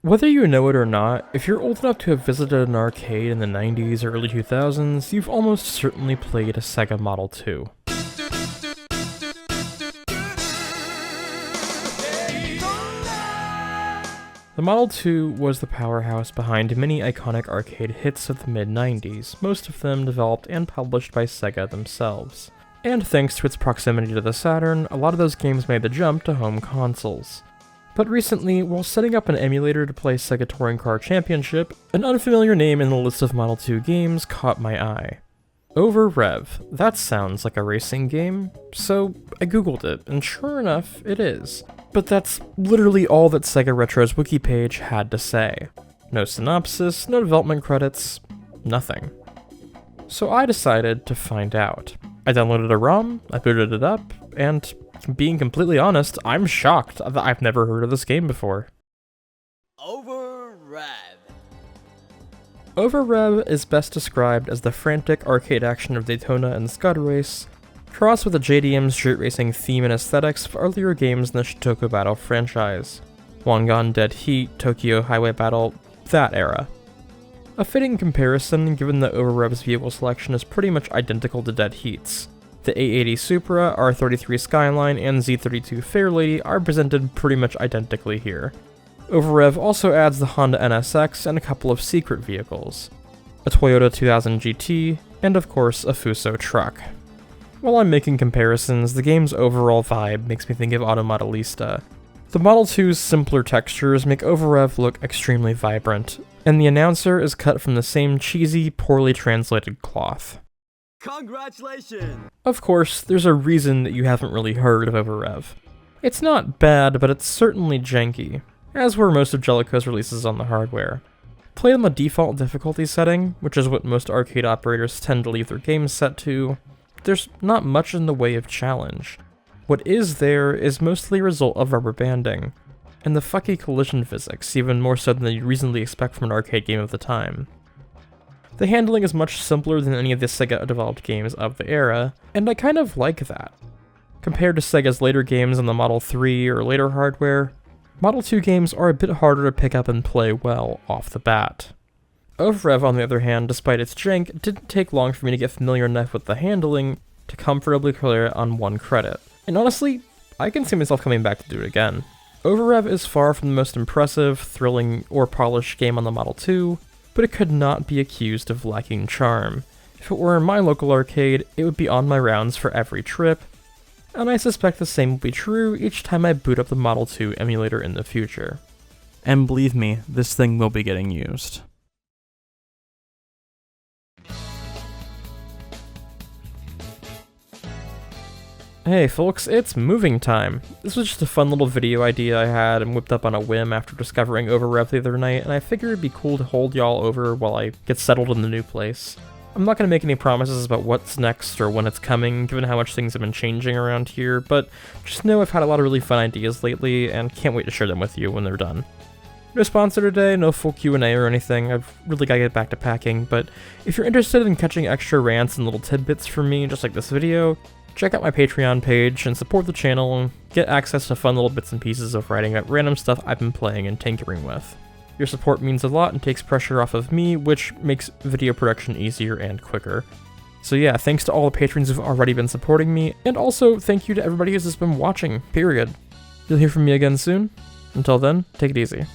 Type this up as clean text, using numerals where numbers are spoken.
Whether you know it or not, if you're old enough to have visited an arcade in the 90s or early 2000s, you've almost certainly played a Sega Model 2. The Model 2 was the powerhouse behind many iconic arcade hits of the mid-90s, most of them developed and published by Sega themselves. And thanks to its proximity to the Saturn, a lot of those games made the jump to home consoles. But recently, while setting up an emulator to play Sega Touring Car Championship, an unfamiliar name in the list of Model 2 games caught my eye. Over Rev. That sounds like a racing game, so I googled it, and sure enough, it is. But that's literally all that Sega Retro's wiki page had to say. No synopsis, no development credits, nothing. So I decided to find out. I downloaded a ROM, I booted it up, and being completely honest, I'm shocked that I've never heard of this game before. Over Rev. Over Rev is best described as the frantic arcade action of Daytona and Scud Race, crossed with the JDM street racing theme and aesthetics of earlier games in the Shitoko Battle franchise. Wangan Dead Heat, Tokyo Highway Battle, that era. A fitting comparison given that Over Rev's vehicle selection is pretty much identical to Dead Heat's. The A80 Supra, R33 Skyline, and Z32 Fairlady are presented pretty much identically here. Over Rev also adds the Honda NSX and a couple of secret vehicles. A Toyota 2000 GT, and of course a Fuso truck. While I'm making comparisons, the game's overall vibe makes me think of Automodelista. The Model 2's simpler textures make Over Rev look extremely vibrant, and the announcer is cut from the same cheesy, poorly translated cloth. Congratulations! Of course, there's a reason that you haven't really heard of Over Rev. It's not bad, but it's certainly janky, as were most of Jellicoe's releases on the hardware. Played on the default difficulty setting, which is what most arcade operators tend to leave their games set to, there's not much in the way of challenge. What is there is mostly a result of rubber banding, and the fucky collision physics, even more so than you'd reasonably expect from an arcade game of the time. The handling is much simpler than any of the Sega-developed games of the era, and I kind of like that. Compared to Sega's later games on the Model 3 or later hardware, Model 2 games are a bit harder to pick up and play well off the bat. Over Rev, on the other hand, despite its jank, didn't take long for me to get familiar enough with the handling to comfortably clear it on one credit. And honestly, I can see myself coming back to do it again. Over Rev is far from the most impressive, thrilling, or polished game on the Model 2, but it could not be accused of lacking charm. If it were in my local arcade, it would be on my rounds for every trip, and I suspect the same will be true each time I boot up the Model 2 emulator in the future. And believe me, this thing will be getting used. Hey folks, it's moving time. This was just a fun little video idea I had and whipped up on a whim after discovering Over Rev the other night, and I figured it'd be cool to hold y'all over while I get settled in the new place. I'm not going to make any promises about what's next or when it's coming, given how much things have been changing around here, but just know I've had a lot of really fun ideas lately, and can't wait to share them with you when they're done. No sponsor today, no full Q&A or anything, I've really got to get back to packing, but if you're interested in catching extra rants and little tidbits from me, just like this video, check out my Patreon page and support the channel and get access to fun little bits and pieces of writing about random stuff I've been playing and tinkering with. Your support means a lot and takes pressure off of me, which makes video production easier and quicker. So yeah, thanks to all the patrons who've already been supporting me, and also thank you to everybody who's just been watching, period. You'll hear from me again soon. Until then, take it easy.